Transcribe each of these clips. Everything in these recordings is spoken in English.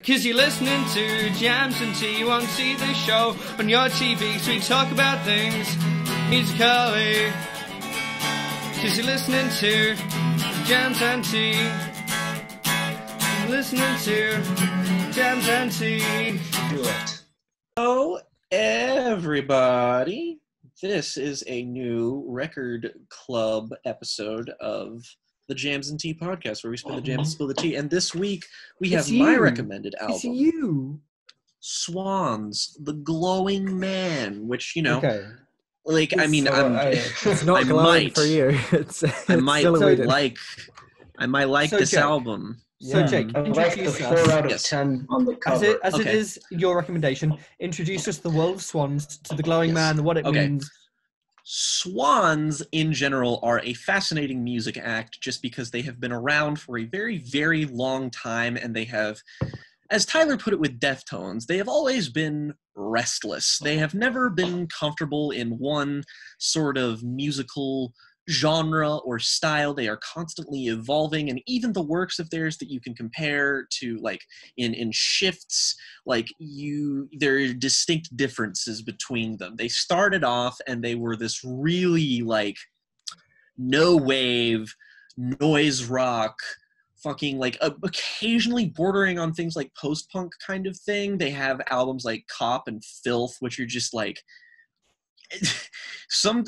'Cause you're listening to Jams and Tea, you won't see the show on your TV, so we talk about things musically. 'Cause you're listening to Jams and Tea. You're listening to Jams and Tea. Do it. Hello, everybody. This is a new record club episode of the Jams and Tea podcast, where we spin the jams and spill the tea. And this week, we have my recommended album. It's you. Swans, The Glowing Man, which, you know, Okay. like, I mean, It's not glowing for you. I might silhouetted. like So, this Jake. album. So, Yeah. Jake, I like the introduce 4 us. out of Yes. 10 on the cover. As it Okay. is your recommendation, introduce us to the world of Swans, to the Glowing Yes. Man, what it Okay. means. Swans, in general, are a fascinating music act just because they have been around for a very, very long time, and they have, as Tyler put it with Deftones, they have always been restless. They have never been comfortable in one sort of musical genre or style. They are constantly evolving, and even the works of theirs that you can compare to, like, in shifts, like, there are distinct differences between them. They started off and they were this really, like, no wave noise rock, fucking, like, occasionally bordering on things like post-punk kind of thing. They have albums like Cop and Filth, which are just like,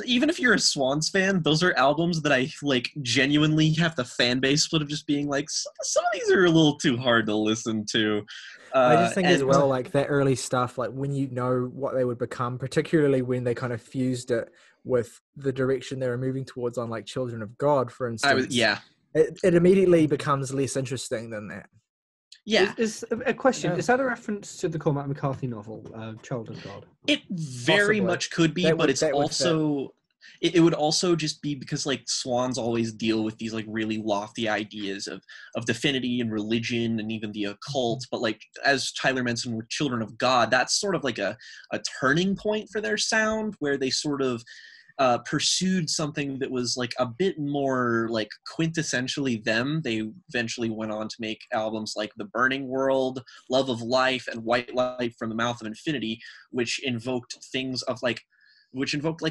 even if you're a Swans fan, those are albums that I, like, genuinely have the fan base split of just being like, some of these are a little too hard to listen to. I just think as well, like, that early stuff, like, when you know what they would become, particularly when they kind of fused it with the direction they were moving towards on, like, Children of God, for instance. It immediately becomes less interesting than that. Yeah. Is a question, Yeah. is that a reference to the Cormac McCarthy novel, Child of God? It very Possibly. much could be, That but would- it's that would also it would also just be because, like, Swans always deal with these, like, really lofty ideas of divinity and religion and even the occult. But, like, as Tyler mentioned with Children of God, that's sort of like a turning point for their sound, where they sort of pursued something that was, like, a bit more, like, quintessentially them. They eventually went on to make albums like The Burning World, Love of Life, and White Light from the Mouth of Infinity, which invoked things of, like,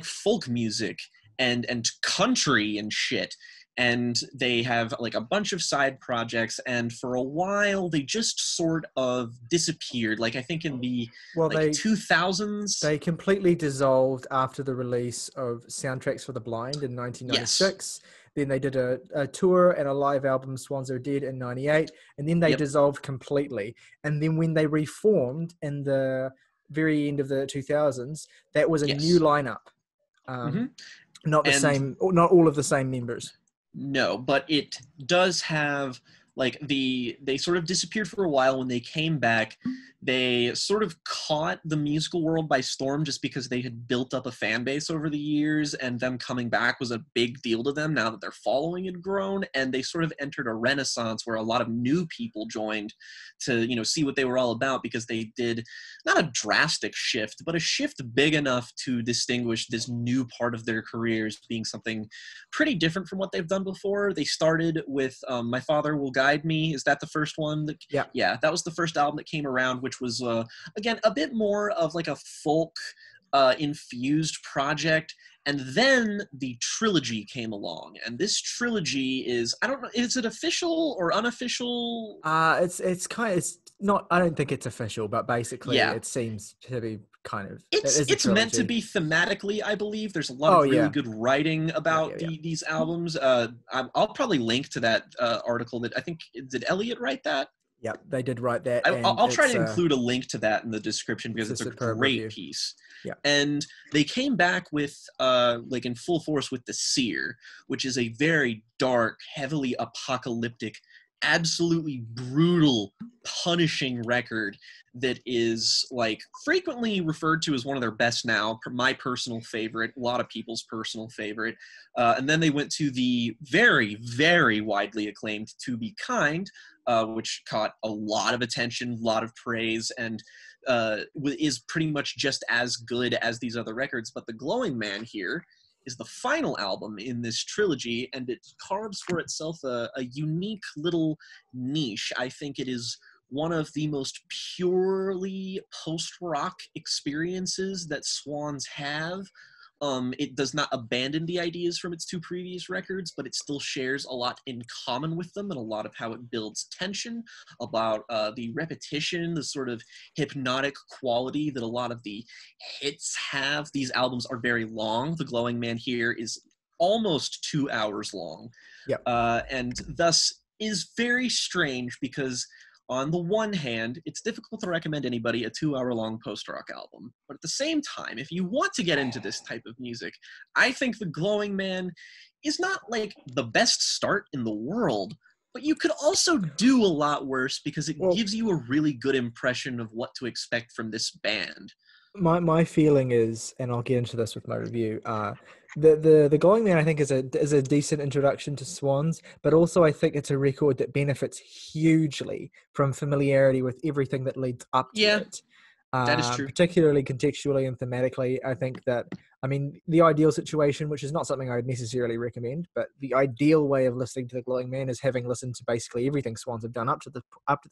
folk music and country and shit. And they have, like, a bunch of side projects, and for a while they just sort of disappeared. Like, I think in the 2000s. They completely dissolved after the release of Soundtracks for the Blind in 1996. Yes. Then they did a tour and a live album, Swans Are Dead, in 98. And then they dissolved completely. And then when they reformed in the very end of the 2000s, that was a new lineup. Not all of the same members. No, but it does have, like, they sort of disappeared for a while. When they came back, they sort of caught the musical world by storm just because they had built up a fan base over the years, and them coming back was a big deal to them now that their following had grown. And they sort of entered a renaissance where a lot of new people joined to, you know, see what they were all about, because they did not a drastic shift, but a shift big enough to distinguish this new part of their careers being something pretty different from what they've done before. They started with My Father Will Guide Me. Is that the first one? Yeah, that was the first album that came around, which was, again, a bit more of, like, a folk infused project. And then the trilogy came along, and this trilogy is, I don't know, is it official or unofficial? It's not, I don't think it's official, but basically it seems to be kind of, it's meant to be thematically, I believe. There's a lot of really good writing about these albums. I'll probably link to that article that, I think, did Elliot write that? Yeah, they did write that. I'll try to include a link to that in the description, because it's a great piece. Yeah. And they came back with, like, in full force with The Seer, which is a very dark, heavily apocalyptic, absolutely brutal, punishing record that is, like, frequently referred to as one of their best now, my personal favorite, a lot of people's personal favorite. And then they went to the very, very widely acclaimed To Be Kind, which caught a lot of attention, a lot of praise, and is pretty much just as good as these other records. But The Glowing Man here is the final album in this trilogy, and it carves for itself a unique little niche. I think it is one of the most purely post-rock experiences that Swans have. It does not abandon the ideas from its two previous records, but it still shares a lot in common with them, and a lot of how it builds tension, about the repetition, the sort of hypnotic quality that a lot of the hits have. These albums are very long. The Glowing Man here is almost 2 hours long. Yep. And thus is very strange because on the one hand, it's difficult to recommend anybody a 2-hour-long post-rock album. But at the same time, if you want to get into this type of music, I think The Glowing Man is not like the best start in the world, but you could also do a lot worse because it gives you a really good impression of what to expect from this band. My feeling is, and I'll get into this with my review, the Glowing Man, I think, is a decent introduction to Swans, but also I think it's a record that benefits hugely from familiarity with everything that leads up to it. That is true. Particularly contextually and thematically. I think that, I mean, the ideal situation, which is not something I would necessarily recommend, but the ideal way of listening to The Glowing Man is having listened to basically everything Swans have done up to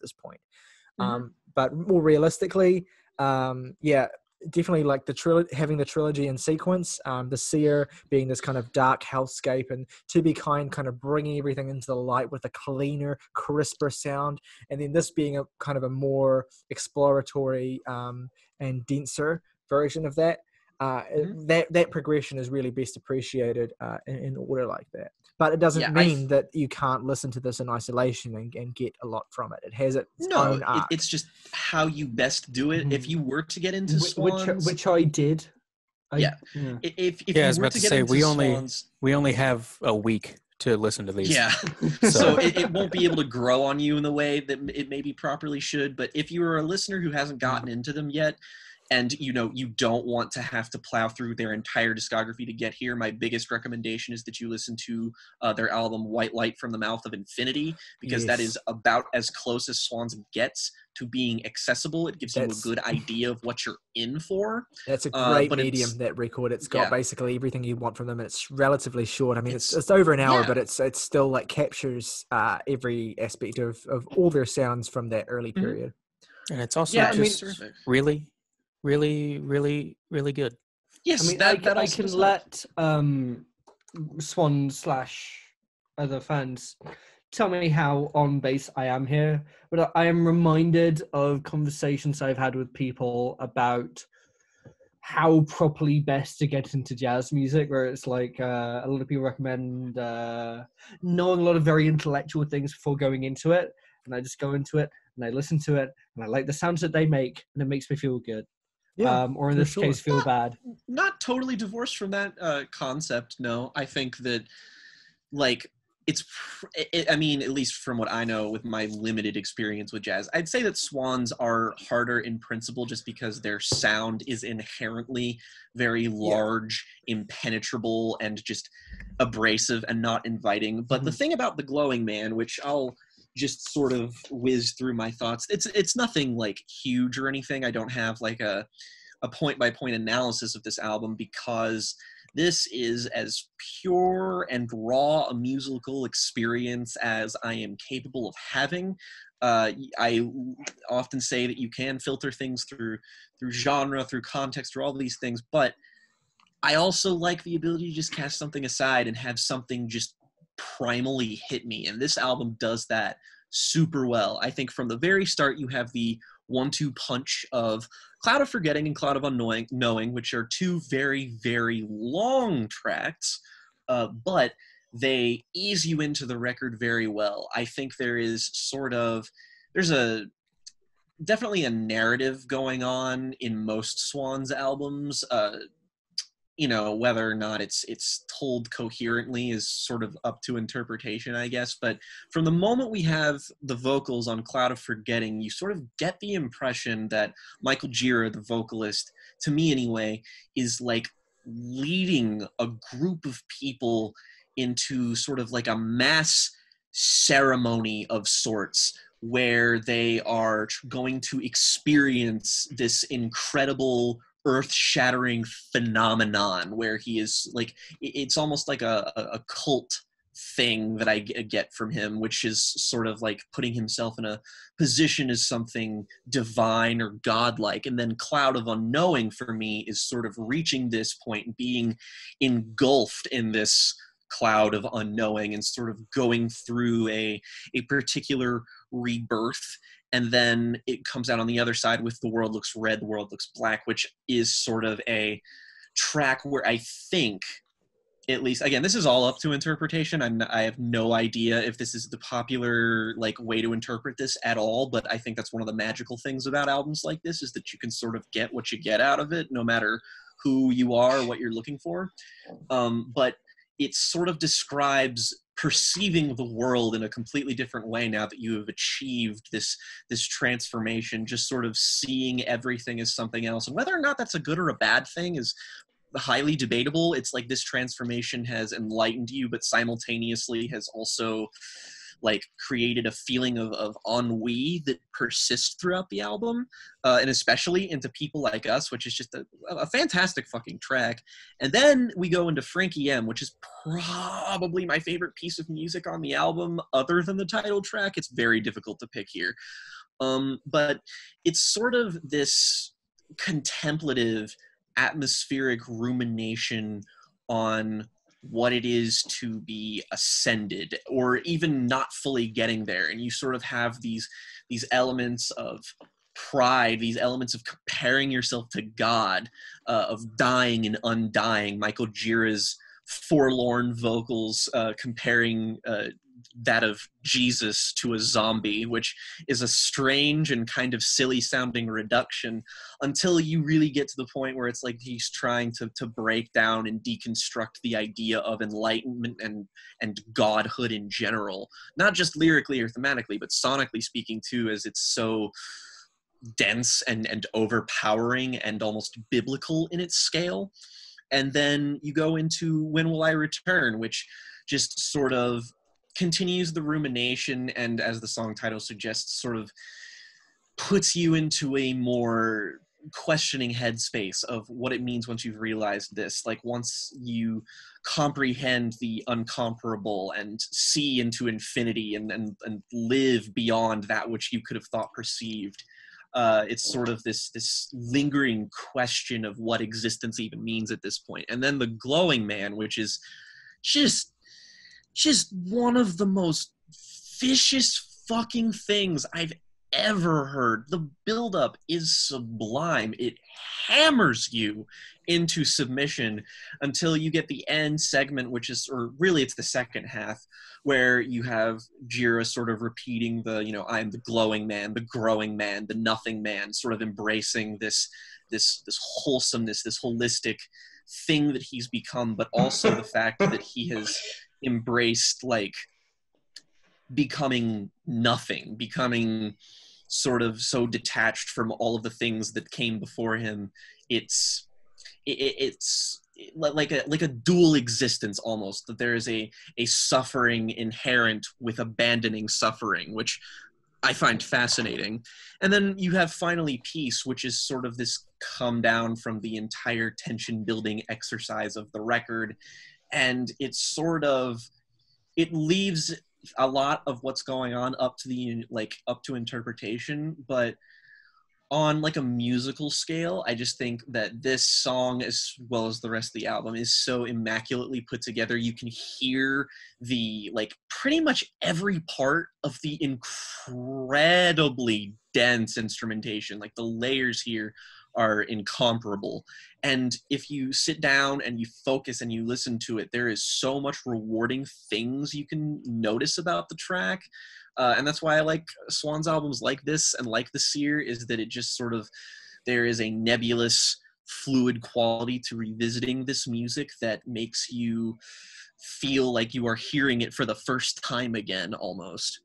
this point. But more realistically, definitely like having the trilogy in sequence, the Seer being this kind of dark hellscape, and To Be Kind kind of bringing everything into the light with a cleaner, crisper sound, and then this being a kind of a more exploratory and denser version of that. That progression is really best appreciated in order like that. But it doesn't mean that you can't listen to this in isolation and get a lot from it. It has its own arc. It's just how you best do it. If you were to get into Swans, which I did. If you were to get into Swans, we only have a week to listen to these. Yeah. So it won't be able to grow on you in the way that it maybe properly should. But if you are a listener who hasn't gotten into them yet, and you don't want to have to plow through their entire discography to get here, my biggest recommendation is that you listen to their album White Light from the Mouth of Infinity, because that is about as close as Swans gets to being accessible. It gives you a good idea of what you're in for. That's a great medium, that record. It's got basically everything you want from them. It's relatively short. I mean, it's over an hour, but it's still like captures every aspect of all their sounds from that early period. And it's also really, really, really, really good. Yes, I mean, I can let Swan / other fans tell me how on base I am here, but I am reminded of conversations I've had with people about how properly best to get into jazz music, where it's like a lot of people recommend knowing a lot of very intellectual things before going into it, and I just go into it and I listen to it and I like the sounds that they make, and it makes me feel good. Or in this case, feel bad. Not totally divorced from that concept, no. I think that, like, I mean, at least from what I know with my limited experience with jazz, I'd say that Swans are harder in principle just because their sound is inherently very large, impenetrable, and just abrasive and not inviting. But the thing about The Glowing Man, which I'll just sort of whiz through my thoughts, it's nothing like huge or anything. I don't have like a point-by-point analysis of this album, because this is as pure and raw a musical experience as I am capable of having. I often say that you can filter things through genre, through context, through all these things, but I also like the ability to just cast something aside and have something just primally hit me, and this album does that super well. I think from the very start you have the 1-2 punch of Cloud of Forgetting and Cloud of Unknowing, which are two very, very long tracks, but they ease you into the record very well. I think there's definitely a narrative going on in most Swans albums. Whether or not it's told coherently is sort of up to interpretation, I guess. But from the moment we have the vocals on Cloud of Forgetting, you sort of get the impression that Michael Gira, the vocalist, to me anyway, is like leading a group of people into sort of like a mass ceremony of sorts, where they are going to experience this incredible earth-shattering phenomenon, where he is like, it's almost like a cult thing that I get from him, which is sort of like putting himself in a position as something divine or godlike. And then Cloud of Unknowing for me is sort of reaching this point and being engulfed in this cloud of unknowing and sort of going through a particular rebirth. And then it comes out on the other side with The World Looks Red, The World Looks Black, which is sort of a track where I think, at least, again, this is all up to interpretation. I have no idea if this is the popular like way to interpret this at all, but I think that's one of the magical things about albums like this, is that you can sort of get what you get out of it, no matter who you are or what you're looking for. But it sort of describes perceiving the world in a completely different way now that you have achieved this transformation, just sort of seeing everything as something else. And whether or not that's a good or a bad thing is highly debatable. It's like this transformation has enlightened you, but simultaneously has also like created a feeling of ennui that persists throughout the album, and especially into People Like Us, which is just a fantastic fucking track. And then we go into Frankie M, which is probably my favorite piece of music on the album other than the title track. It's very difficult to pick here. But it's sort of this contemplative, atmospheric rumination on what it is to be ascended, or even not fully getting there. And you sort of have these elements of pride, these elements of comparing yourself to God, of dying and undying. Michael Gira's forlorn vocals comparing that of Jesus to a zombie, which is a strange and kind of silly sounding reduction, until you really get to the point where it's like he's trying to break down and deconstruct the idea of enlightenment and godhood in general, not just lyrically or thematically, but sonically speaking too, as it's so dense and overpowering and almost biblical in its scale. And then you go into When Will I Return, which just sort of continues the rumination, and as the song title suggests, sort of puts you into a more questioning headspace of what it means once you've realized this. Like once you comprehend the uncomparable and see into infinity and live beyond that which you could have thought perceived. It's sort of this lingering question of what existence even means at this point. And then The Glowing Man, which is just one of the most vicious fucking things I've ever heard. The buildup is sublime. It hammers you into submission until you get the end segment, which is, or really it's the second half, where you have Gira sort of repeating the, I'm the glowing man, the growing man, the nothing man, sort of embracing this wholesomeness, this holistic thing that he's become, but also the fact that he has embraced like becoming nothing, becoming sort of so detached from all of the things that came before him. It's like a dual existence almost, that there is a suffering inherent with abandoning suffering, which I find fascinating. And then you have finally Peace, which is sort of this come down from the entire tension building exercise of the record. And it's sort of, it leaves a lot of what's going on up to interpretation, but on like a musical scale, I just think that this song, as well as the rest of the album, is so immaculately put together. You can hear the, like, pretty much every part of the incredibly dense instrumentation. Like, the layers here are incomparable. And if you sit down and you focus and you listen to it, there is so much rewarding things you can notice about the track. And that's why I like Swans albums like this and like The Seer, is that it just sort of, there is a nebulous, fluid quality to revisiting this music that makes you feel like you are hearing it for the first time again, almost.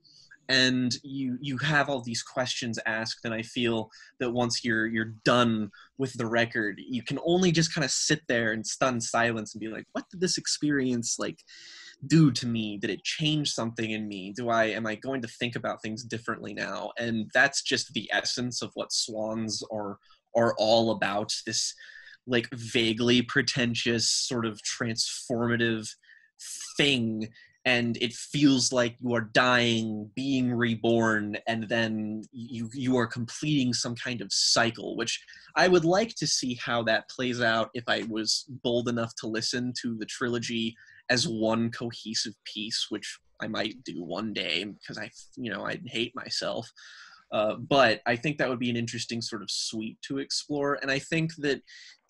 And you have all these questions asked, and I feel that once you're done with the record, you can only just kind of sit there in stunned silence and be like, what did this experience like do to me? Did it change something in me? Am I going to think about things differently now? And that's just the essence of what Swans are all about, this like vaguely pretentious sort of transformative thing. and it feels like you are dying, being reborn, and then you are completing some kind of cycle, which I would like to see how that plays out if I was bold enough to listen to the trilogy as one cohesive piece, which I might do one day because I hate myself. But I think that would be an interesting sort of suite to explore. And I think that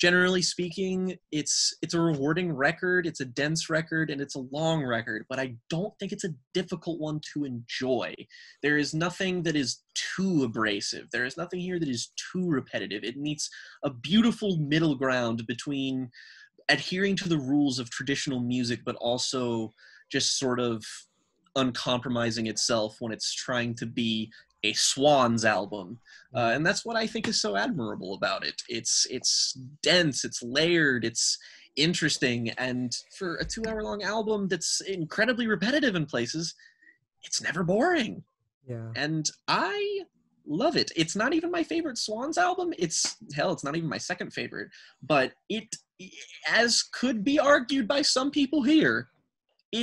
generally speaking, it's a rewarding record, it's a dense record, and it's a long record, but I don't think it's a difficult one to enjoy. There is nothing that is too abrasive. There is nothing here that is too repetitive. It meets a beautiful middle ground between adhering to the rules of traditional music, but also just sort of uncompromising itself when it's trying to be a Swans album. And that's what I think is so admirable about it. It's dense, it's layered, it's interesting, and for a 2-hour-long album that's incredibly repetitive in places, it's never boring. Yeah. And I love it. It's not even my favorite Swans album. It's not even my second favorite, but it, as could be argued by some people here,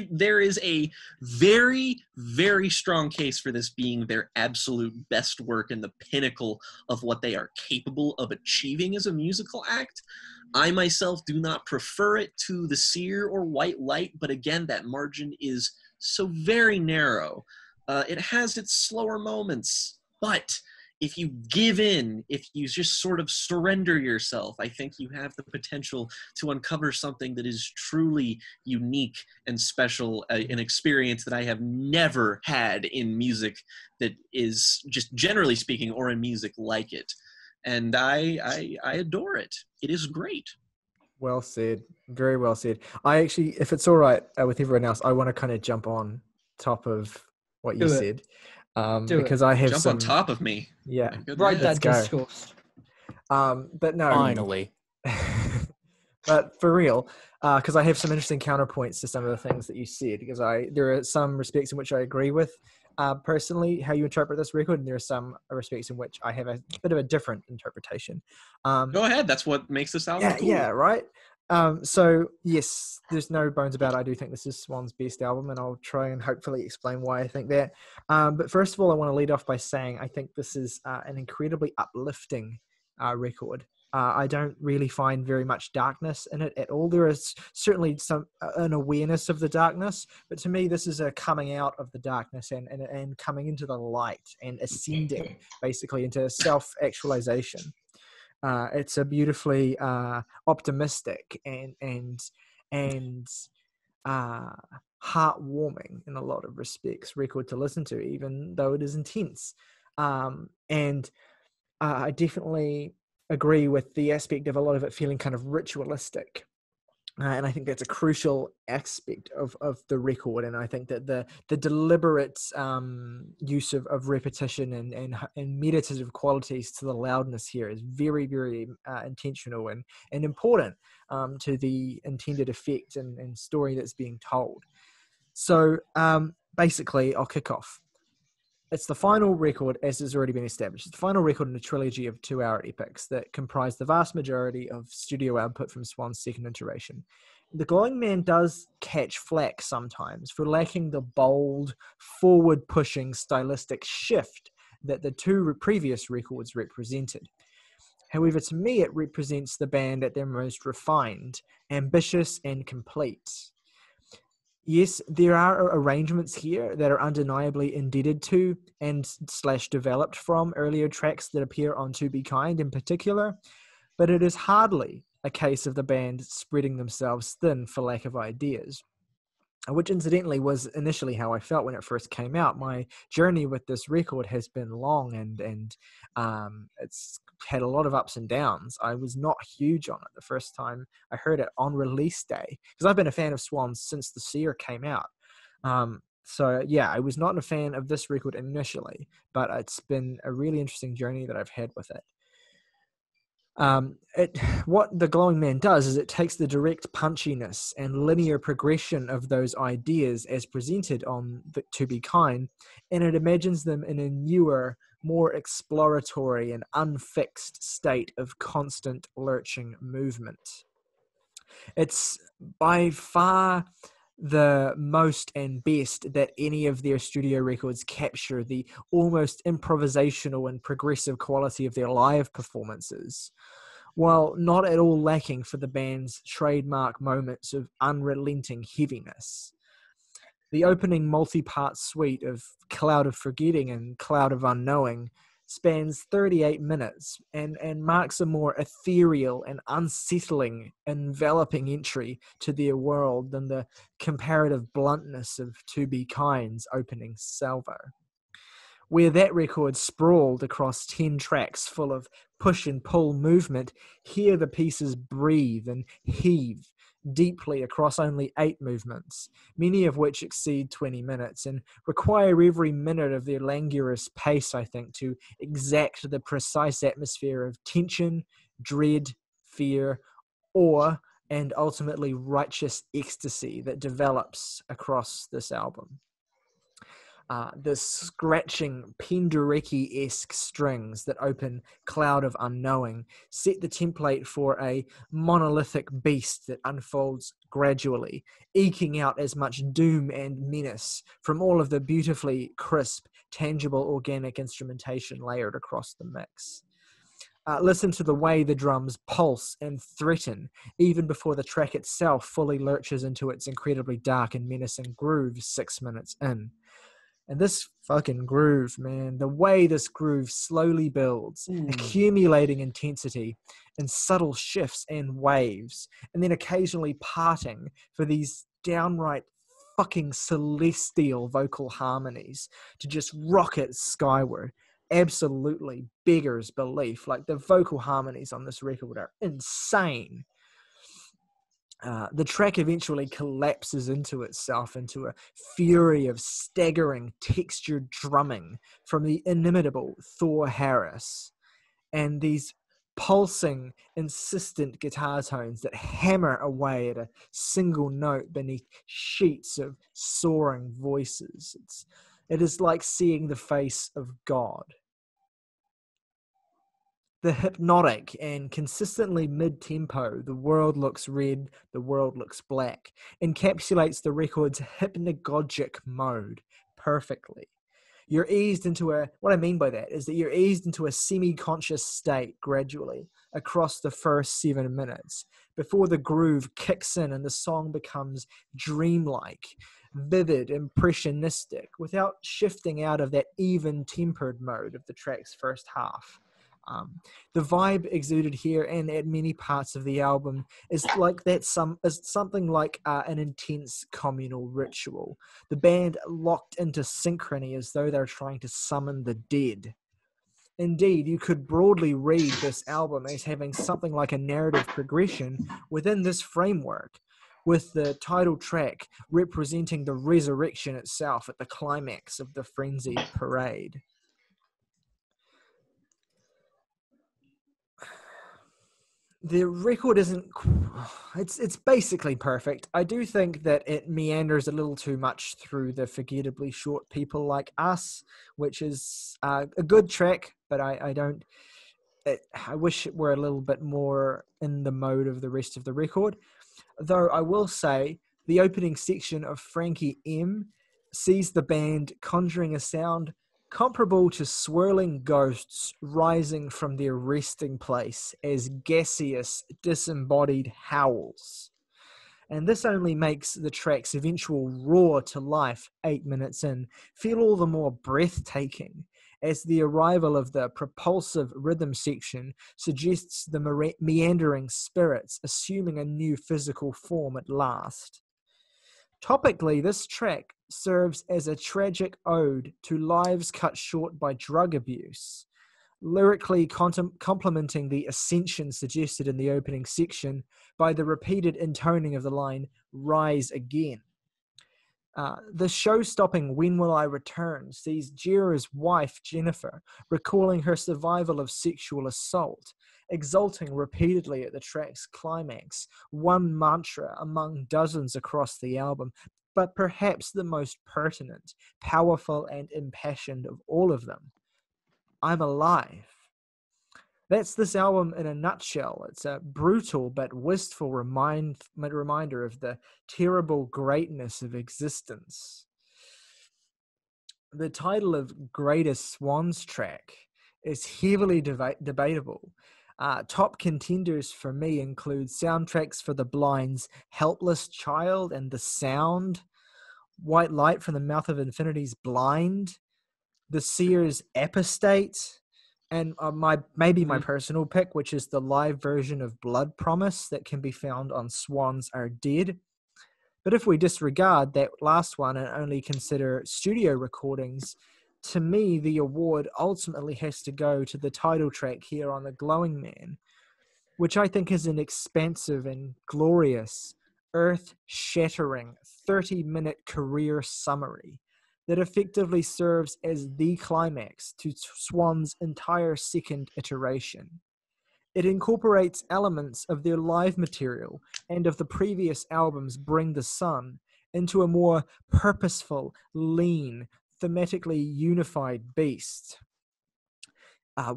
there is a very, very strong case for this being their absolute best work and the pinnacle of what they are capable of achieving as a musical act. I myself do not prefer it to The Seer or White Light, but again, that margin is so very narrow. It has its slower moments, but if you give in, if you just sort of surrender yourself, I think you have the potential to uncover something that is truly unique and special, an experience that I have never had in music that is just generally speaking, or in music like it. And I adore it. It is great. Well said. Very well said. I actually, if it's all right with everyone else, I want to kind of jump on top of what you said. Because I have jump on top of me. Yeah, right. That discourse. But no, finally. But for real, because I have some interesting counterpoints to some of the things that you said. Because there are some respects in which I agree with personally how you interpret this record, and there are some respects in which I have a bit of a different interpretation. Go ahead. That's what makes this album cool. Yeah, right. So yes, there's no bones about it. I do think this is Swan's best album, and I'll try and hopefully explain why I think that. But first of all, I want to lead off by saying I think this is an incredibly uplifting record. I don't really find very much darkness in it at all. There is certainly an awareness of the darkness, but to me, this is a coming out of the darkness and coming into the light and ascending basically into self-actualization. It's a beautifully optimistic and heartwarming in a lot of respects record to listen to, even though it is intense. And I definitely agree with the aspect of a lot of it feeling kind of ritualistic. And I think that's a crucial aspect of the record. And I think that the deliberate use of repetition and meditative qualities to the loudness here is very, very intentional and important to the intended effect and story that's being told. So basically, I'll kick off. It's the final record, as has already been established. It's the final record in a trilogy of 2-hour epics that comprise the vast majority of studio output from Swan's second iteration. The Glowing Man does catch flack sometimes for lacking the bold, forward-pushing stylistic shift that the two previous records represented. However, to me, it represents the band at their most refined, ambitious, and complete. Yes, there are arrangements here that are undeniably indebted to and / developed from earlier tracks that appear on To Be Kind in particular, but it is hardly a case of the band spreading themselves thin for lack of ideas, which incidentally was initially how I felt when it first came out. My journey with this record has been long and it's had a lot of ups and downs. I was not huge on it the first time I heard it on release day, because I've been a fan of Swans since The Seer came out. So yeah, I was not a fan of this record initially, but it's been a really interesting journey that I've had with it. What The Glowing Man does is it takes the direct punchiness and linear progression of those ideas as presented on To Be Kind, and it imagines them in a newer, more exploratory and unfixed state of constant lurching movement. It's by far the most and best that any of their studio records capture the almost improvisational and progressive quality of their live performances, while not at all lacking for the band's trademark moments of unrelenting heaviness. The opening multi-part suite of Cloud of Forgetting and Cloud of Unknowing spans 38 minutes and marks a more ethereal and unsettling, enveloping entry to their world than the comparative bluntness of To Be Kind's opening salvo. Where that record sprawled across 10 tracks full of push and pull movement, here the pieces breathe and heave deeply across only 8 movements, many of which exceed 20 minutes and require every minute of their languorous pace, I think, to exact the precise atmosphere of tension, dread, fear, awe, and ultimately righteous ecstasy that develops across this album. The scratching Penderecki-esque strings that open Cloud of Unknowing set the template for a monolithic beast that unfolds gradually, eking out as much doom and menace from all of the beautifully crisp, tangible, organic instrumentation layered across the mix. Listen to the way the drums pulse and threaten, even before the track itself fully lurches into its incredibly dark and menacing groove 6 minutes in. And this fucking groove, man, the way this groove slowly builds, accumulating intensity in subtle shifts and waves, and then occasionally parting for these downright fucking celestial vocal harmonies to just rocket skyward, absolutely beggars belief. Like, the vocal harmonies on this record are insane. The track eventually collapses into itself into a fury of staggering textured drumming from the inimitable Thor Harris, and these pulsing, insistent guitar tones that hammer away at a single note beneath sheets of soaring voices. It is like seeing the face of God. The hypnotic and consistently mid-tempo "The World Looks Red, the World Looks Black" encapsulates the record's hypnagogic mode perfectly. You're eased into what I mean by that is that you're eased into a semi-conscious state gradually across the first 7 minutes before the groove kicks in and the song becomes dreamlike, vivid, impressionistic, without shifting out of that even-tempered mode of the track's first half. The vibe exuded here and at many parts of the album is something like an intense communal ritual. The band locked into synchrony as though they're trying to summon the dead. Indeed, you could broadly read this album as having something like a narrative progression within this framework, with the title track representing the resurrection itself at the climax of the frenzied parade. The record it's basically perfect. I do think that it meanders a little too much through the forgettably short People Like Us, which is a good track, but I wish it were a little bit more in the mode of the rest of the record. Though I will say the opening section of Frankie M sees the band conjuring a sound comparable to swirling ghosts rising from their resting place as gaseous, disembodied howls. And this only makes the track's eventual roar to life 8 minutes in feel all the more breathtaking, as the arrival of the propulsive rhythm section suggests the meandering spirits assuming a new physical form at last. Topically, this track serves as a tragic ode to lives cut short by drug abuse, lyrically complementing the ascension suggested in the opening section by the repeated intoning of the line, "Rise Again." The show-stopping "When Will I Return" sees Jera's wife, Jennifer, recalling her survival of sexual assault, exulting repeatedly at the track's climax, one mantra among dozens across the album, but perhaps the most pertinent, powerful, and impassioned of all of them: "I'm alive." That's this album in a nutshell. It's a brutal but wistful reminder of the terrible greatness of existence. The title of Greatest Swans track is heavily debatable. Top contenders for me include Soundtracks for the Blind's Helpless Child and The Sound, White Light from the Mouth of Infinity's Blind, The Seer's Apostate, and my personal pick, which is the live version of Blood Promise that can be found on Swans Are Dead. But if we disregard that last one and only consider studio recordings, to me, the award ultimately has to go to the title track here on The Glowing Man, which I think is an expansive and glorious, earth-shattering 30-minute career summary that effectively serves as the climax to Swan's entire second iteration. It incorporates elements of their live material and of the previous albums Bring the Sun into a more purposeful, lean, thematically unified beast.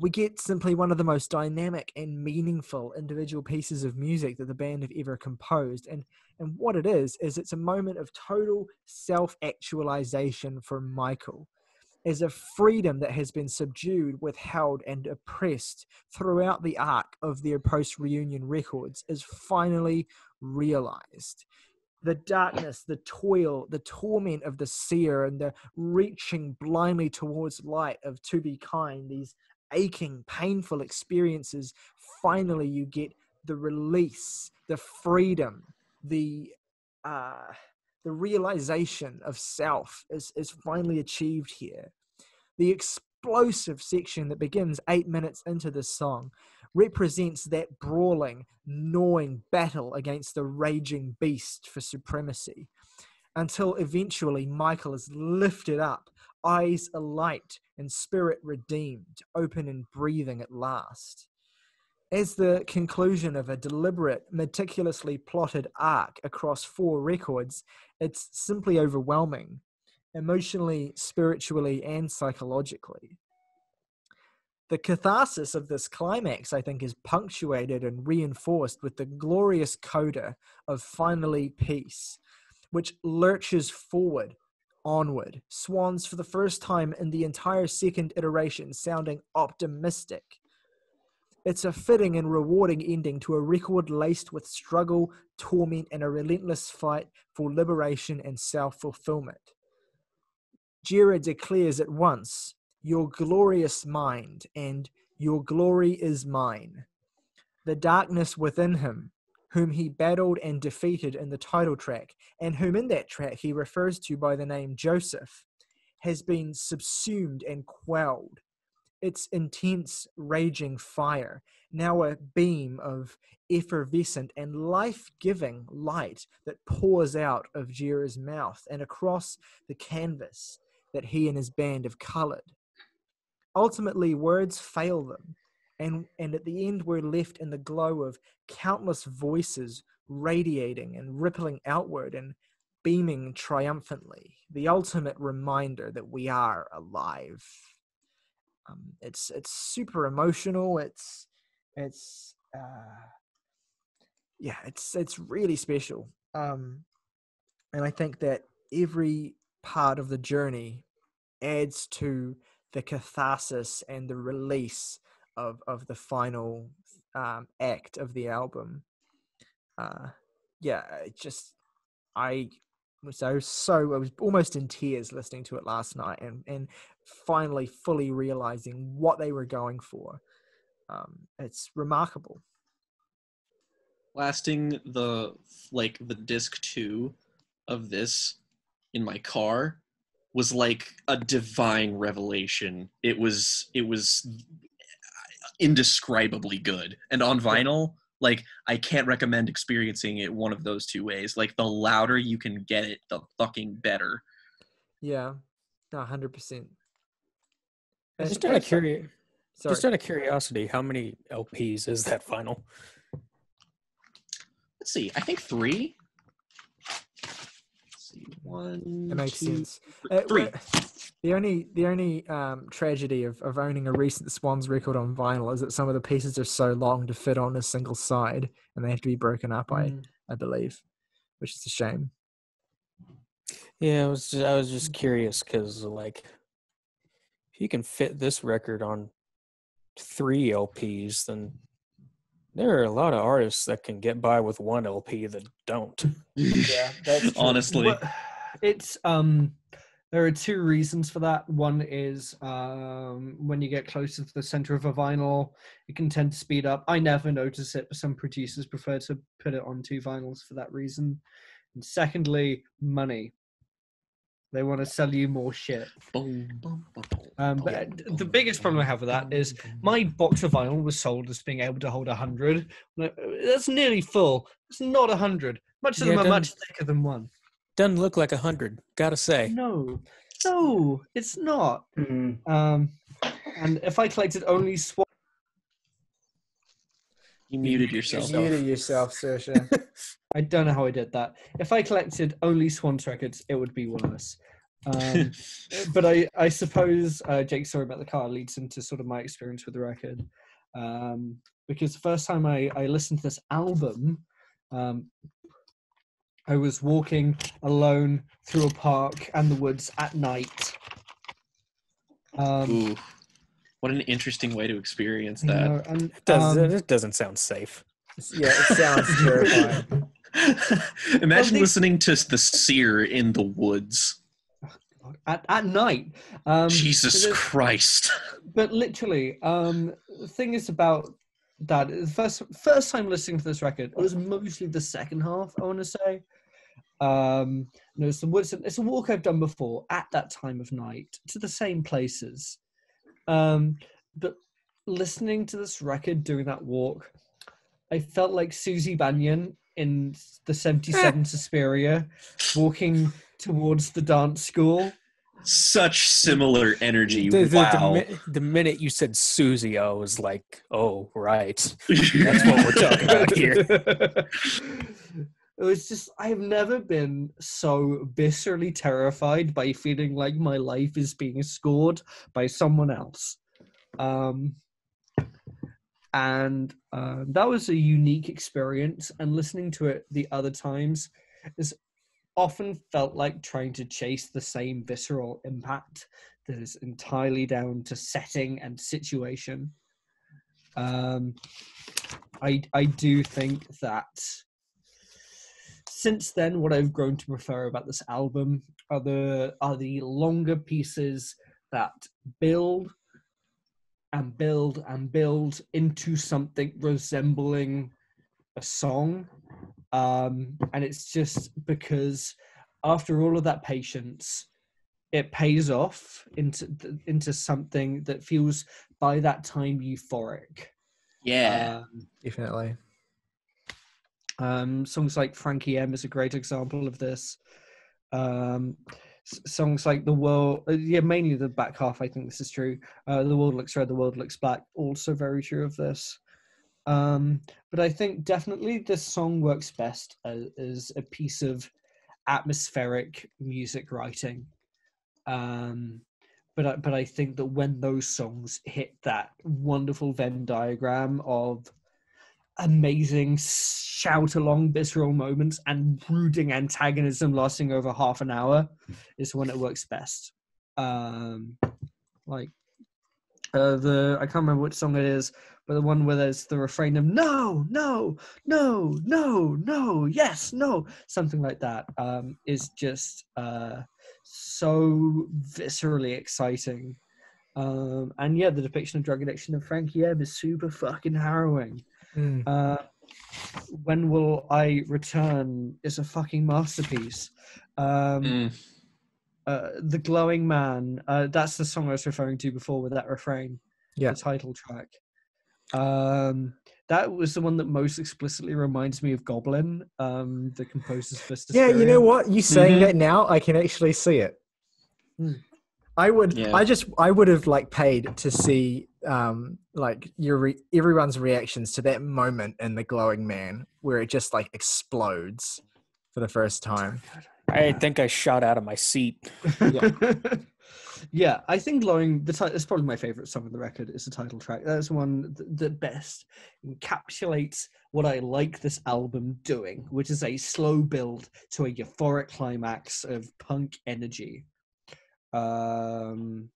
We get simply one of the most dynamic and meaningful individual pieces of music that the band have ever composed. And what it is it's a moment of total self-actualization for Michael, as a freedom that has been subdued, withheld, and oppressed throughout the arc of their post-reunion records is finally realized. The darkness, the toil, the torment of the seer, and the reaching blindly towards light of To Be Kind, these aching, painful experiences, finally you get the release, the freedom, the realization of self is finally achieved here. The explosive section that begins 8 minutes into the song represents that brawling, gnawing battle against the raging beast for supremacy, until eventually Michael is lifted up, eyes alight and spirit redeemed, open and breathing at last. As the conclusion of a deliberate, meticulously plotted arc across 4 records, it's simply overwhelming, emotionally, spiritually, and psychologically. The catharsis of this climax, I think, is punctuated and reinforced with the glorious coda of Finally Peace, which lurches forward, onward, Swans for the first time in the entire second iteration sounding optimistic. It's a fitting and rewarding ending to a record laced with struggle, torment, and a relentless fight for liberation and self-fulfillment. Jira declares at once, "Your glorious mind," and "Your glory is mine." The darkness within him, whom he battled and defeated in the title track, and whom in that track he refers to by the name Joseph, has been subsumed and quelled. Its intense, raging fire, now a beam of effervescent and life-giving light that pours out of Jira's mouth and across the canvas that he and his band have colored. Ultimately, words fail them, and at the end we're left in the glow of countless voices radiating and rippling outward and beaming triumphantly, the ultimate reminder that we are alive. It's super emotional. It's really special. And I think that every part of the journey adds to the catharsis and the release of the final act of the album. I was almost in tears listening to it last night and finally fully realizing what they were going for. It's remarkable. Blasting the disc 2 of this in my car was like a divine revelation. It was indescribably good. And on vinyl, I can't recommend experiencing it one of those two ways. The louder you can get it, the fucking better. Yeah, 100%. Just out of curiosity, how many LPs is that vinyl? Let's see. I think 3. Let's see. 1, it makes 2, sense. 3. The only tragedy of owning a recent Swans record on vinyl is that some of the pieces are so long to fit on a single side, and they have to be broken up. I believe, which is a shame. Yeah, I was just curious because like, if you can fit this record on 3 LPs, then there are a lot of artists that can get by with 1 LP that don't. Yeah, that's true. Honestly. Well, it's there are 2 reasons for that. One is when you get closer to the center of a vinyl, it can tend to speed up. I never notice it, but some producers prefer to put it on 2 vinyls for that reason. And secondly, money. They want to sell you more shit. But the biggest problem I have with that is my box of vinyl was sold as being able to hold 100. That's nearly full. It's not 100. Much of them are much thicker than 1. Doesn't look like 100, gotta say. No, it's not. And if I collected only Swans... You muted yourself. You muted yourself, Saoirse. I don't know how I did that. If I collected only Swans records, it would be worse. But I suppose Jake's story about the car leads into sort of my experience with the record. Because the first time I listened to this album, I was walking alone through a park and the woods at night. Ooh, what an interesting way to experience that. It doesn't sound safe. Yeah, it sounds terrifying. Imagine listening to the Seer in the woods. At night. Jesus Christ. But literally, the thing is about that, the first time listening to this record, it was mostly the second half, I want to say. It's a walk I've done before at that time of night to the same places. But listening to this record during that walk, I felt like Susie Banyan in the 77 Suspiria walking towards the dance school. Such similar energy. Wow. The minute you said Susie, I was like, oh, right. That's what we're talking about here. It was just, I have never been so viscerally terrified by feeling like my life is being scored by someone else. And that was a unique experience. And listening to it the other times is often felt like trying to chase the same visceral impact that is entirely down to setting and situation. I do think that since then, what I've grown to prefer about this album are the longer pieces that build and build and build into something resembling a song. And it's just because after all of that patience, it pays off into something that feels by that time euphoric. Yeah, definitely. Songs like Frankie M is a great example of this. Songs like The World, mainly the back half, I think this is true. The World Looks Red, The World Looks Black, also very true of this. But I think definitely this song works best as a piece of atmospheric music writing. But I think that when those songs hit that wonderful Venn diagram of amazing shout-along visceral moments and brooding antagonism lasting over half an hour is when it works best. I can't remember which song it is, but the one where there's the refrain of no, no, no, no, no, yes, no, something like that, is just so viscerally exciting. And yeah, the depiction of drug addiction of Frankie M is super fucking harrowing. When Will I Return is a fucking masterpiece. The Glowing Man, that's the song I was referring to before with that refrain, the title track. That was the one that most explicitly reminds me of Goblin, the composer's first. Yeah, you know what? You saying that now, I can actually see it. I would have like paid to see everyone's reactions to that moment in The Glowing Man where it just like explodes for the first time. I think I shot out of my seat. Yeah, I think Glowing, it's probably my favorite song on the record. It's the title track. That's one that best encapsulates what I like this album doing, which is a slow build to a euphoric climax of punk energy. And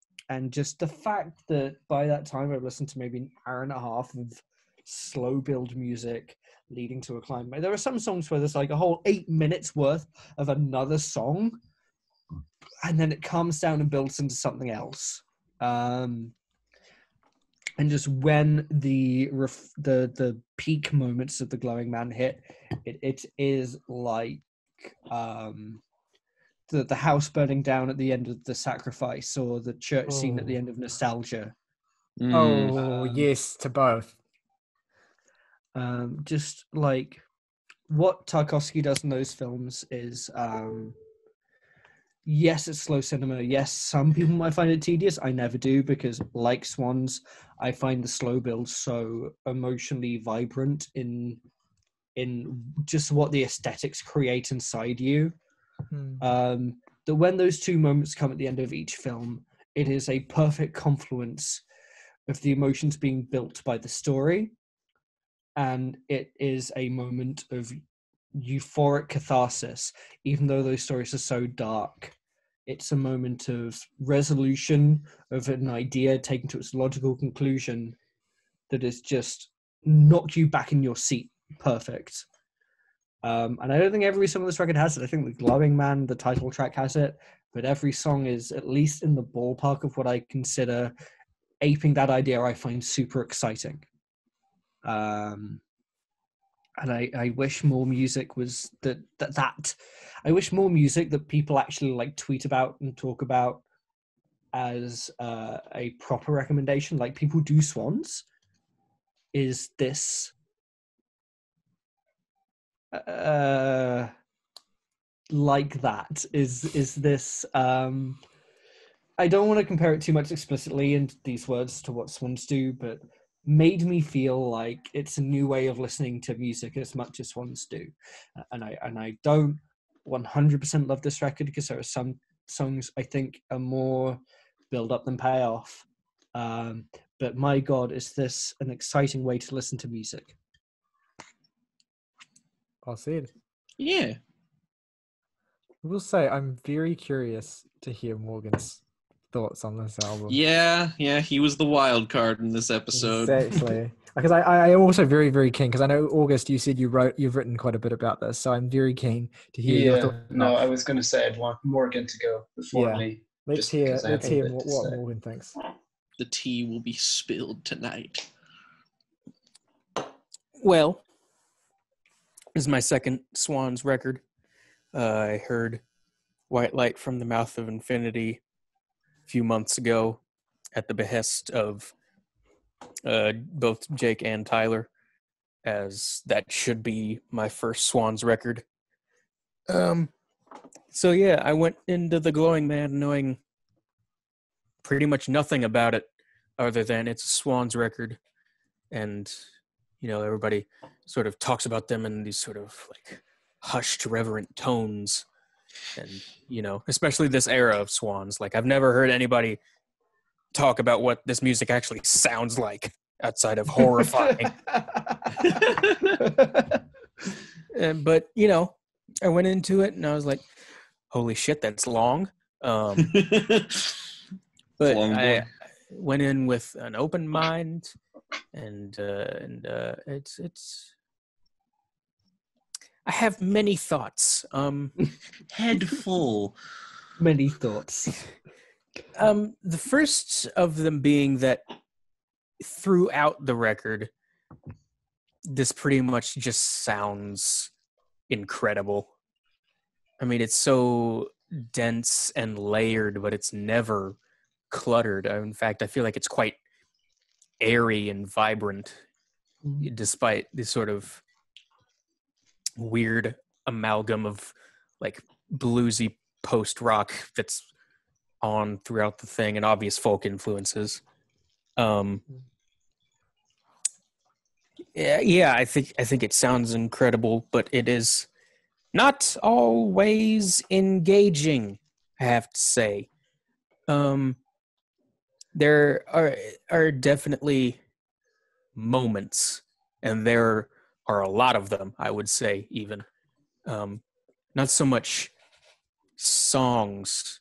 just the fact that by that time I've listened to maybe an hour and a half of slow build music leading to a climax. There are some songs where there's like a whole 8 minutes worth of another song, and then it calms down and builds into something else. And just when the peak moments of the Glowing Man hit, it is like the house burning down at the end of The Sacrifice, or the church scene at the end of Nostalgia. Oh, yes, to both. Just like what Tarkovsky does in those films is, yes, it's slow cinema. Yes, some people might find it tedious. I never do, because like Swans, I find the slow build so emotionally vibrant in just what the aesthetics create inside you. That when those two moments come at the end of each film, it is a perfect confluence of the emotions being built by the story, and it is a moment of euphoric catharsis. Even though those stories are so dark, it's a moment of resolution of an idea taken to its logical conclusion that is just knock you back in your seat perfect. And I don't think every song on this record has it. I think the Glowing Man, the title track, has it, but every song is at least in the ballpark of what I consider aping that idea. I find super exciting. And I wish more music was that I wish more music that people actually like tweet about and talk about as a proper recommendation, like people do Swans. Is this like that? Is this I don't want to compare it too much explicitly in these words to what Swans do, but made me feel like it's a new way of listening to music as much as Swans do. And I don't 100% love this record, because there are some songs I think are more build up than payoff. But my God, is this an exciting way to listen to music? Well said. Yeah. I will say I'm very curious to hear Morgan's thoughts on this album. Yeah, he was the wild card in this episode. Exactly. Because I am also very, very keen, because I know, August, you said you've written quite a bit about this, so I'm very keen to hear your thoughts. No, I was going to say I'd want Morgan to go before me. Let's hear what Morgan thinks. The tea will be spilled tonight. Well, this is my second Swans record. I heard White Light from the Mouth of Infinity a few months ago at the behest of both Jake and Tyler, as that should be my first Swans record. So yeah, I went into The Glowing Man knowing pretty much nothing about it other than it's a Swans record, and everybody sort of talks about them in these sort of like hushed, reverent tones, and especially this era of Swans. Like, I've never heard anybody talk about what this music actually sounds like outside of horrifying. But I went into it and I was like, holy shit, that's long. But I went in with an open mind, and it's I have many thoughts. Head full. Many thoughts. The first of them being that throughout the record, this pretty much just sounds incredible. I mean, it's so dense and layered, but it's never cluttered. In fact, I feel like it's quite airy and vibrant, despite this sort of weird amalgam of like bluesy post-rock that's on throughout the thing and obvious folk influences. I think it sounds incredible, but it is not always engaging, I have to say. There are definitely moments, and there are a lot of them, I would say, even. Not so much songs.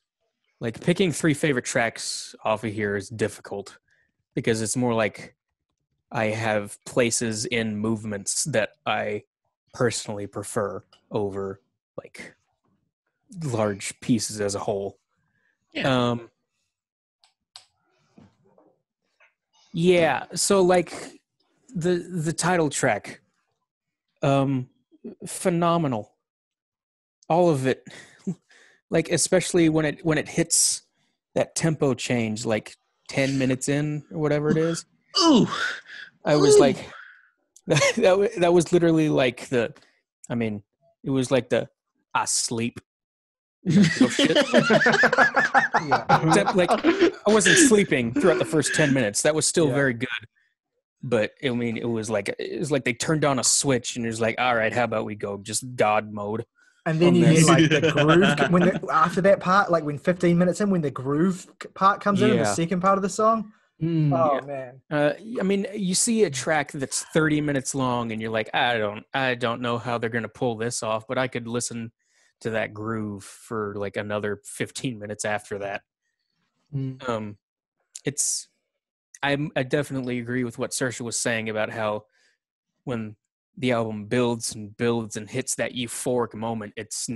Like, picking 3 favorite tracks off of here is difficult because it's more like I have places in movements that I personally prefer over like large pieces as a whole. Yeah. Yeah, so like the title track, phenomenal. All of it. Like, especially when it hits that tempo change, like 10 minutes in or whatever it is. Ooh. I was like, that was literally like it was like the I sleep. Oh shit. Yeah. Like, I wasn't sleeping throughout the first 10 minutes. That was still Yeah. very good. But it was like they turned on a switch and it was like, all right, how about we go just God mode? And then on you this. get like the groove after that part, like when 15 minutes in, when the groove part comes in the Yeah. second part of the song. Oh man. I mean, you see a track that's 30 minutes long and you're like, I don't know how they're going to pull this off, but I could listen to that groove for like another 15 minutes after that. I definitely agree with what Saoirse was saying about how when the album builds and builds and hits that euphoric moment, it's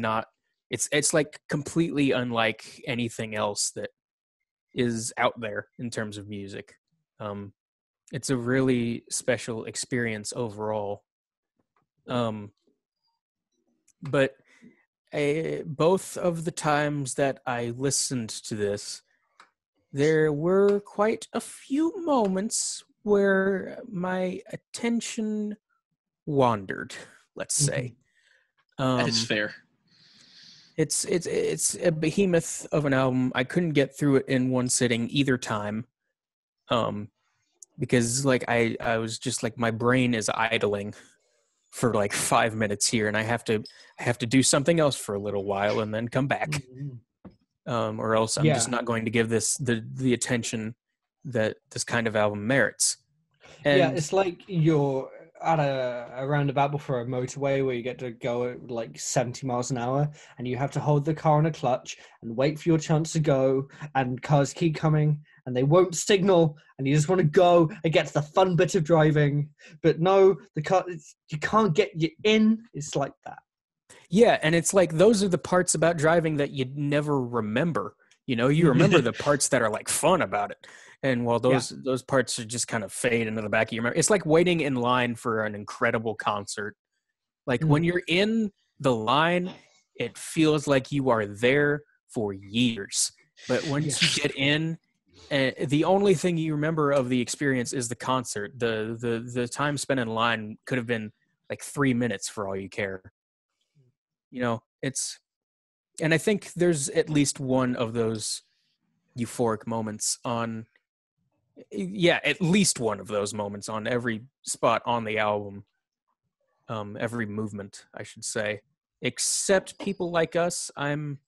like completely unlike anything else that is out there in terms of music. It's a really special experience overall. But both of the times that I listened to this, there were quite a few moments where my attention wandered, let's say. That is fair. It's a behemoth of an album. I couldn't get through it in one sitting either time. Because like I was just like, my brain is idling for like 5 minutes here, and I have to do something else for a little while and then come back. Or else I'm just not going to give this the attention that this kind of album merits. And it's like you're at a roundabout before a motorway where you get to go at like 70 miles an hour and you have to hold the car on a clutch and wait for your chance to go, and cars keep coming and they won't signal and you just want to go and get to the fun bit of driving, but no, the car, you can't get you in. It's like that. Yeah, and it's like those are the parts about driving that you'd never remember. You remember the parts that are like fun about it. And while those parts are just kind of fade into the back of your memory. It's like waiting in line for an incredible concert. Like when you're in the line, it feels like you are there for years. But once you get in, the only thing you remember of the experience is the concert. The time spent in line could have been like 3 minutes for all you care. And I think there's at least one of those euphoric moments at least one of those moments on every spot on the album. Every movement, I should say, except People Like Us. I'm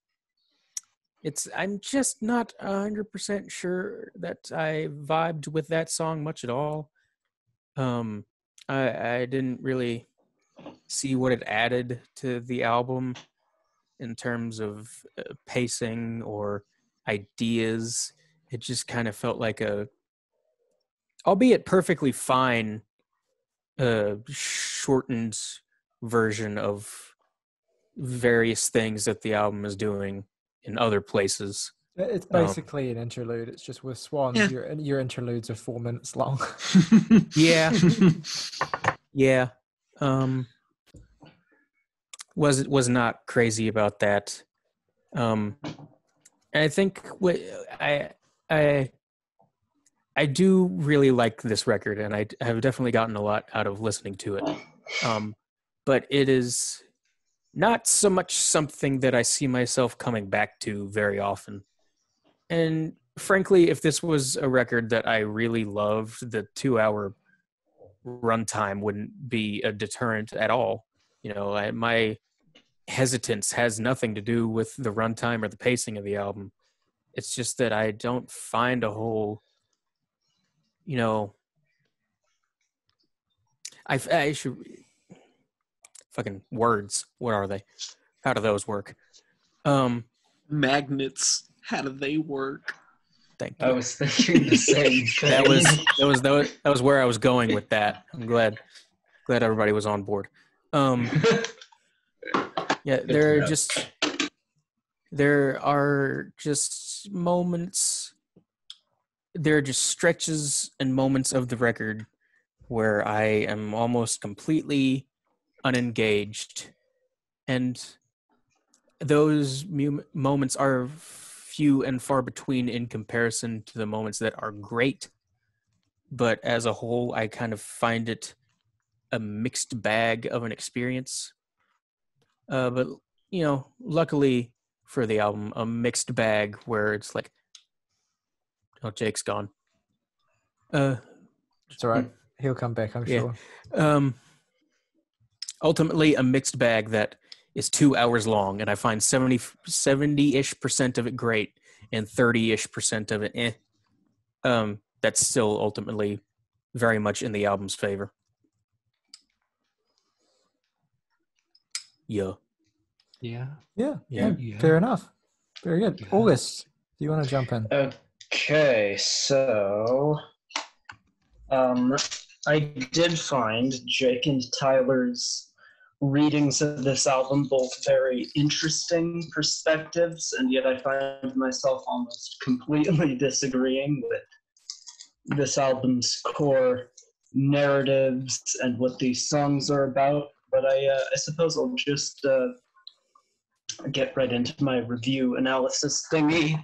just not 100% sure that I vibed with that song much at all. I didn't really see what it added to the album in terms of pacing or ideas. It just kind of felt like albeit perfectly fine, shortened version of various things that the album is doing in other places. It's basically an interlude. It's just with Swans. Yeah. Your interludes are 4 minutes long. Yeah. Was not crazy about that. And I think I do really like this record, and I have definitely gotten a lot out of listening to it. But it is not so much something that I see myself coming back to very often. And frankly, if this was a record that I really loved, the 2-hour runtime wouldn't be a deterrent at all. My hesitance has nothing to do with the runtime or the pacing of the album. It's just that I don't find a whole, I should fucking words. What are they? How do those work? Magnets. How do they work? Thank you. I was thinking the same thing. that was where I was going with that. I'm glad everybody was on board. Yeah, there are just moments. There are just stretches and moments of the record where I am almost completely unengaged, and those moments are few and far between in comparison to the moments that are great. But as a whole, I kind of find it a mixed bag of an experience. But luckily for the album, a mixed bag where it's like, oh, Jake's gone. It's all right. He'll come back, I'm sure. Ultimately, a mixed bag that is 2 hours long, and I find 70-ish% of it great and 30-ish% of it that's still ultimately very much in the album's favor. Yeah. Fair enough. Very good. Yeah. August, do you want to jump in? Okay, so I did find Jake and Tyler's readings of this album both very interesting perspectives, and yet I find myself almost completely disagreeing with this album's core narratives and what these songs are about. But I suppose I'll just get right into my review analysis thingy.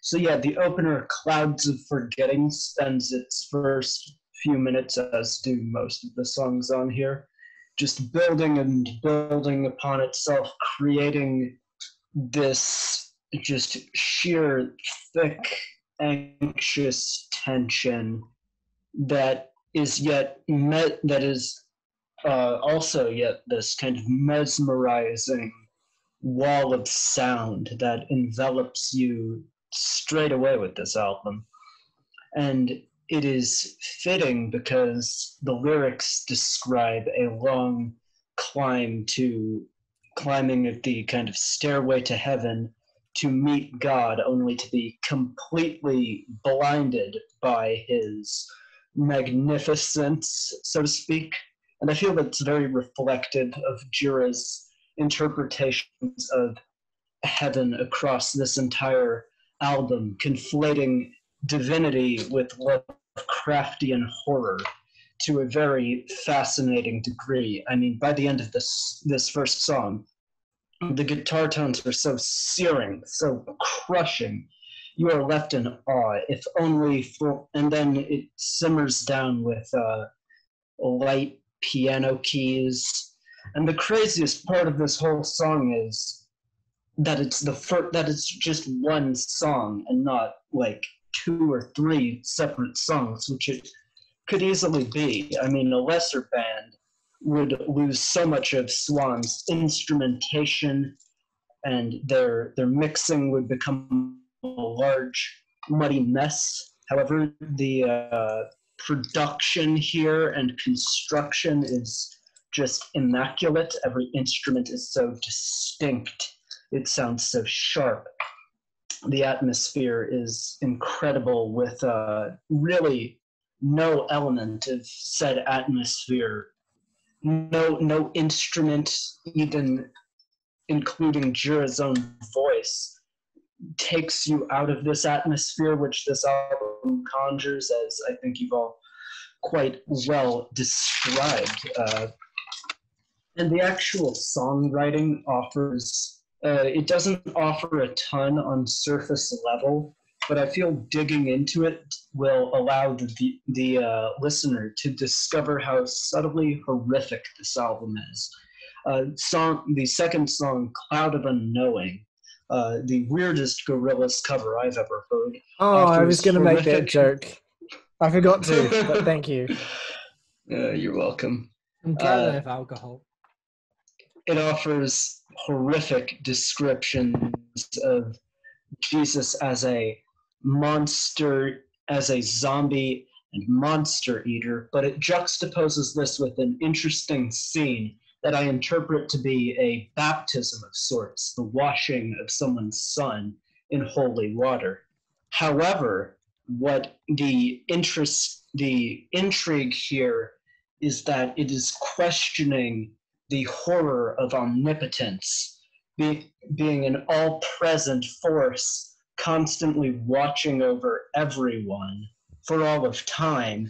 So yeah, the opener, Clouds of Forgetting, spends its first few minutes, as do most of the songs on here, just building and building upon itself, creating this just sheer, thick, anxious tension that is also yet this kind of mesmerizing wall of sound that envelops you straight away with this album. And it is fitting because the lyrics describe a long climbing at the kind of stairway to heaven to meet God, only to be completely blinded by his magnificence, so to speak. And I feel that's very reflective of Jira's interpretations of heaven across this entire album, conflating divinity with Lovecraftian horror to a very fascinating degree. I mean, by the end of this first song, the guitar tones are so searing, so crushing. You are left in awe, if only for, and then it simmers down with light piano keys. And the craziest part of this whole song is that it's just one song and not like 2 or 3 separate songs, which it could easily be. I mean, a lesser band would lose so much of Swans' instrumentation, and their mixing would become a large, muddy mess. However, the production here and construction is just immaculate. Every instrument is so distinct. It sounds so sharp. The atmosphere is incredible, with really no element of said atmosphere. No instrument, even including Jira's own voice, takes you out of this atmosphere, which this album conjures, as I think you've all quite well described. And the actual songwriting offers, it doesn't offer a ton on surface level, but I feel digging into it will allow the listener to discover how subtly horrific this album is. The second song, Cloud of Unknowing, the weirdest Gorillaz cover I've ever heard. Oh, I was going to make that joke. I forgot to, but thank you. You're welcome. I'm glad I have alcohol. it offers horrific descriptions of Jesus as a monster, as a zombie and monster eater, but it juxtaposes this with an interesting scene that I interpret to be a baptism of sorts, the washing of someone's son in holy water. However, what the intrigue here is that it is questioning the horror of omnipotence, being an all-present force, constantly watching over everyone for all of time,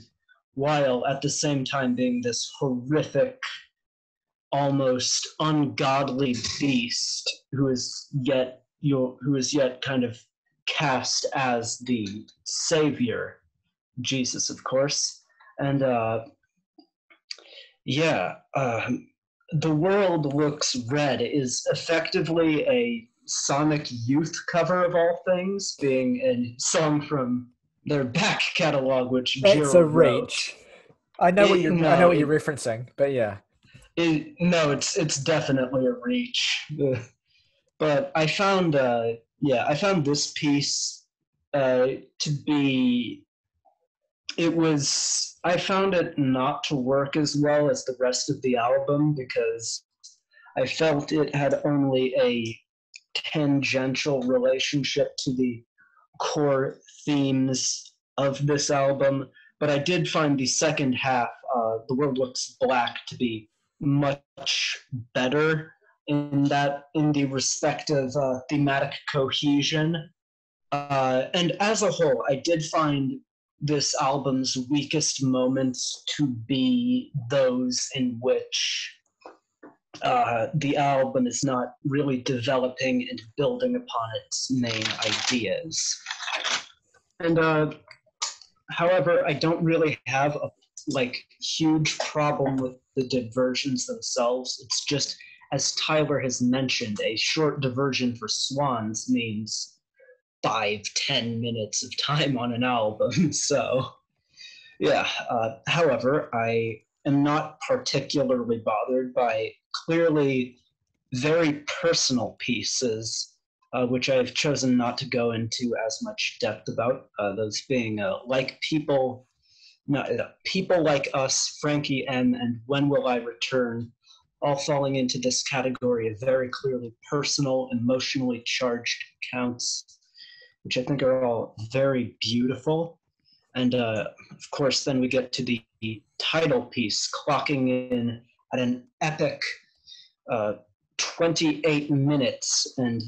while at the same time being this horrific, almost ungodly beast who is yet kind of cast as the savior, Jesus, of course. And The World Looks Red is effectively a Sonic Youth cover of all things, being a song from their back catalog, which It's Jiro a reach. wrote. I know what you're referencing, but yeah. It's definitely a reach. But I found this piece to be. I found it not to work as well as the rest of the album because I felt it had only a tangential relationship to the core themes of this album. But I did find the second half, The World Looks Black, to be much better in the respective thematic cohesion. And as a whole, I did find this album's weakest moments to be those in which the album is not really developing and building upon its main ideas. And however, I don't really have a huge problem with the diversions themselves. It's just, as Tyler has mentioned, a short diversion for Swans means 5-10 minutes of time on an album. So yeah, however, I am not particularly bothered by clearly very personal pieces, which I've chosen not to go into as much depth about, those being people like us, Frankie M, and When Will I Return, all falling into this category of very clearly personal, emotionally charged counts, which I think are all very beautiful. And of course, then we get to the title piece, clocking in at an epic 28 minutes, and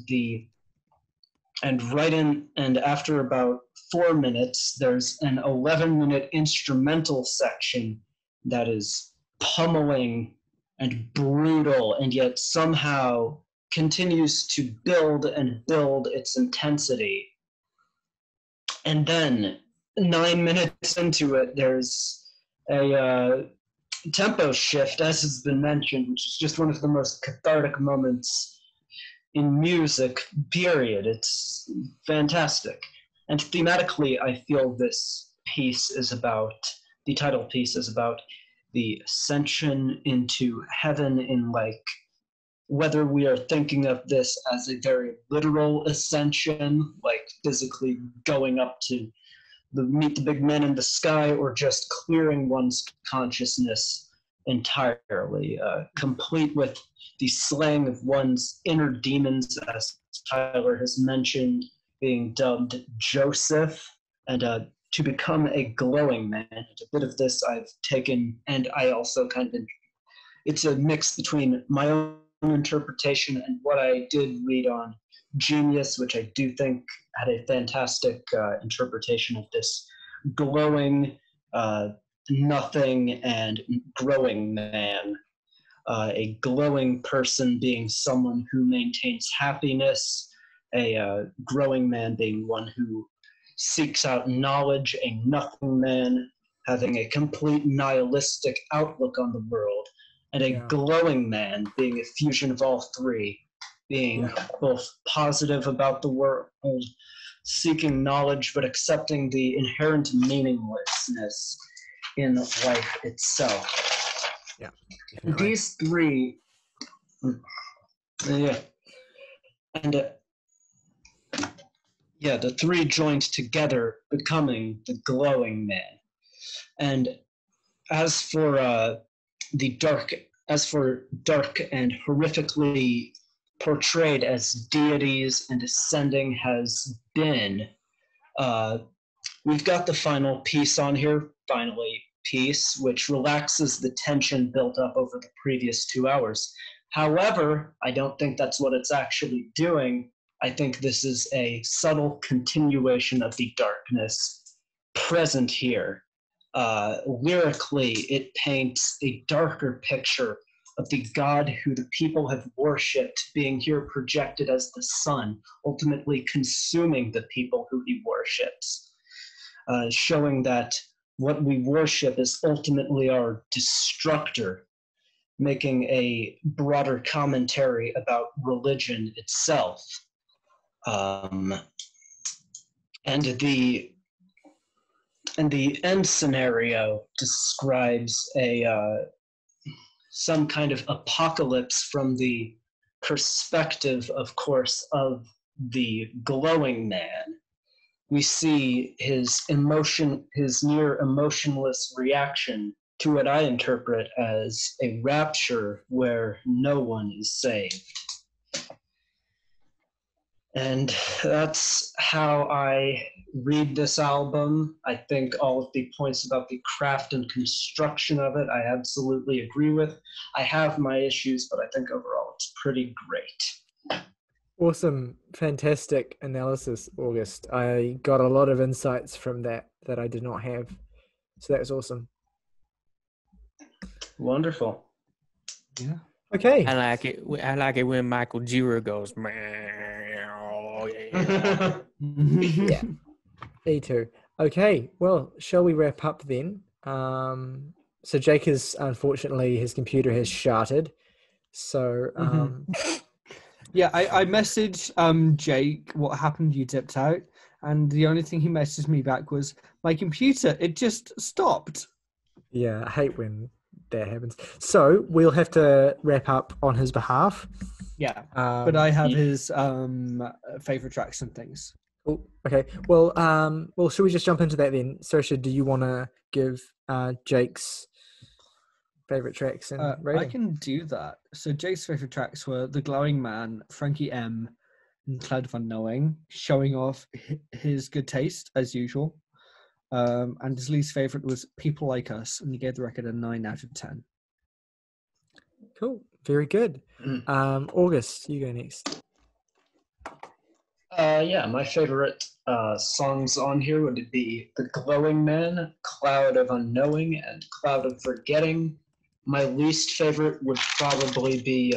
after about 4 minutes, there's an 11-minute instrumental section that is pummeling and brutal, and yet somehow continues to build and build its intensity. And then 9 minutes into it, there's a tempo shift, as has been mentioned, which is just one of the most cathartic moments in music, period. It's fantastic. And thematically, I feel this piece is about, the title piece is about the ascension into heaven in whether we are thinking of this as a very literal ascension, like physically going up to meet the big men in the sky, or just clearing one's consciousness entirely, complete with the slaying of one's inner demons, as Tyler has mentioned, being dubbed Joseph, and to become a glowing man. And a bit of this I've taken, and I also it's a mix between my own interpretation and what I did read on Genius, which I do think had a fantastic interpretation of this glowing, nothing, and growing man. A glowing person being someone who maintains happiness, a growing man being one who seeks out knowledge, a nothing man having a complete nihilistic outlook on the world, and a glowing man being a fusion of all three, being both positive about the world, seeking knowledge, but accepting the inherent meaninglessness in life itself. Yeah. These three Yeah. And the three joined together, becoming the Glowing Man. And as for dark and horrifically portrayed as deities and ascending has been, we've got the final piece on here, which relaxes the tension built up over the previous 2 hours. However, I don't think that's what it's actually doing. I think this is a subtle continuation of the darkness present here. Lyrically, it paints a darker picture of the God who the people have worshipped being here projected as the sun, ultimately consuming the people who he worships, showing that what we worship is ultimately our destructor, making a broader commentary about religion itself. And the end scenario describes some kind of apocalypse from the perspective, of course, of the Glowing Man. We see his near emotionless reaction to what I interpret as a rapture where no one is saved. And that's how I read this album. I think all of the points about the craft and construction of it, I absolutely agree with. I have my issues, but I think overall it's pretty great. Awesome. Fantastic analysis, August. I got a lot of insights from that I did not have. So that was awesome. Wonderful. Yeah. Okay. I like it when Michael Gira goes, yeah. Yeah. Me too. Okay. Well, shall we wrap up then? So Jake unfortunately, his computer has shattered. So, yeah, I messaged Jake what happened, you dipped out, and the only thing he messaged me back was, my computer, it just stopped. Yeah, I hate when that happens. So we'll have to wrap up on his behalf. Yeah, but I have his favorite tracks and things. Oh, okay. Well, should we just jump into that then? Saoirse, do you want to give Jake's favorite tracks and rating? I can do that. So Jake's favorite tracks were The Glowing Man, Frankie M, and Cloud of Unknowing, showing off his good taste as usual. And his least favorite was People Like Us, and he gave the record a 9 out of 10. Cool. Very good. August, you go next. My favorite songs on here would be The Glowing Man, Cloud of Unknowing, and Cloud of Forgetting. My least favorite would probably be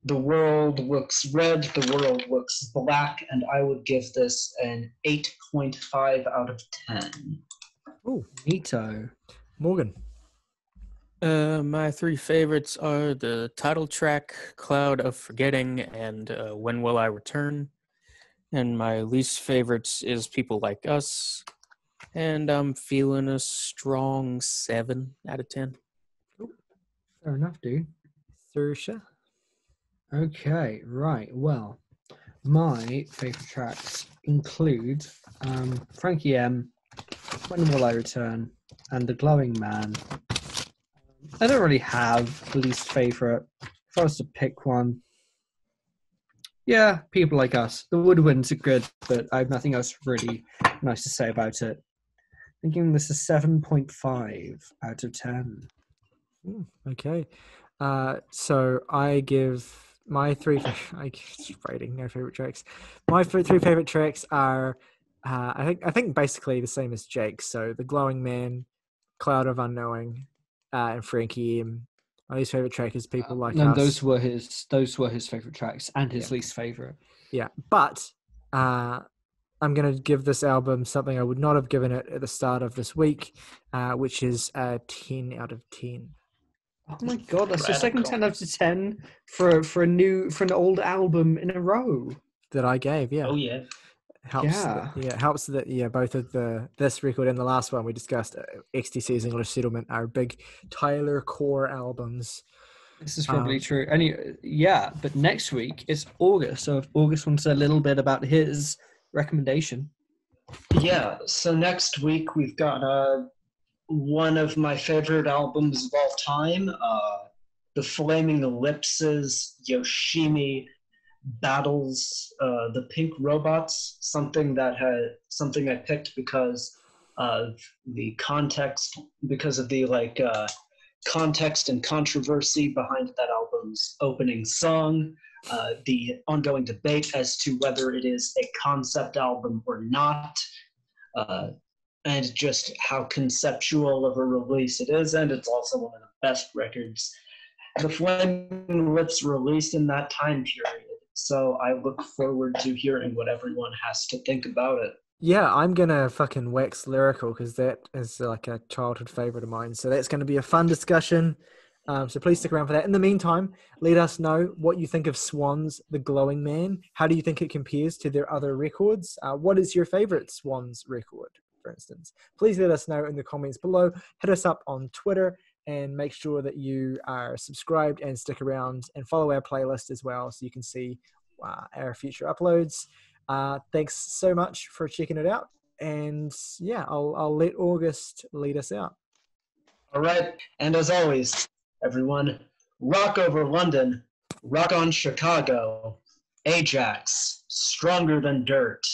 The World Looks Red, The World Looks Black, and I would give this an 8.5 out of 10. Ooh, neato. Morgan. My three favorites are the title track, Cloud of Forgetting, and When Will I Return? And my least favorites is People Like Us, and I'm feeling a strong 7 out of 10. Fair enough, dude. Saoirse. Okay, right. Well, my favorite tracks include Frankie M, When Will I Return, and The Glowing Man. I don't really have a least favorite. If I was to pick one, yeah, People Like Us. The woodwinds are good, but I have nothing else really nice to say about it. I'm giving this a 7.5 out of 10. Okay. So I give my three rating, no favorite tracks. My three favorite tracks are I think basically the same as Jake's. So The Glowing Man, Cloud of Unknowing, and Frankie M. My least favorite track is People Like Us. Those were his favorite tracks and his least favorite. Yeah, but I'm going to give this album something I would not have given it at the start of this week, which is a 10 out of 10. Oh my god, that's the second 10 out of 10 for an old album in a row that I gave. Yeah. Oh yeah. Helps that both of this record and the last one we discussed, XTC's English Settlement, are big Tyler core albums. This is probably true. Yeah, but next week it's August. So if August wants a little bit about his recommendation. Yeah, so next week we've got one of my favorite albums of all time, The Flaming Ellipses, Yoshimi Battles the Pink Robots, something I picked because of the context, because of the context and controversy behind that album's opening song, the ongoing debate as to whether it is a concept album or not, and just how conceptual of a release it is, and it's also one of the best records. The Flaming Lips released in that time period, so I look forward to hearing what everyone has to think about it. Yeah, I'm gonna fucking wax lyrical because that is like a childhood favorite of mine. So that's gonna be a fun discussion. So please stick around for that. In the meantime, let us know what you think of Swans, The Glowing Man. How do you think it compares to their other records? What is your favorite Swans record, for instance? Please let us know in the comments below. Hit us up on Twitter and make sure that you are subscribed and stick around and follow our playlist as well so you can see our future uploads. Thanks so much for checking it out. And yeah, I'll let August lead us out. All right. And as always, everyone, rock over London, rock on Chicago, Ajax, stronger than dirt.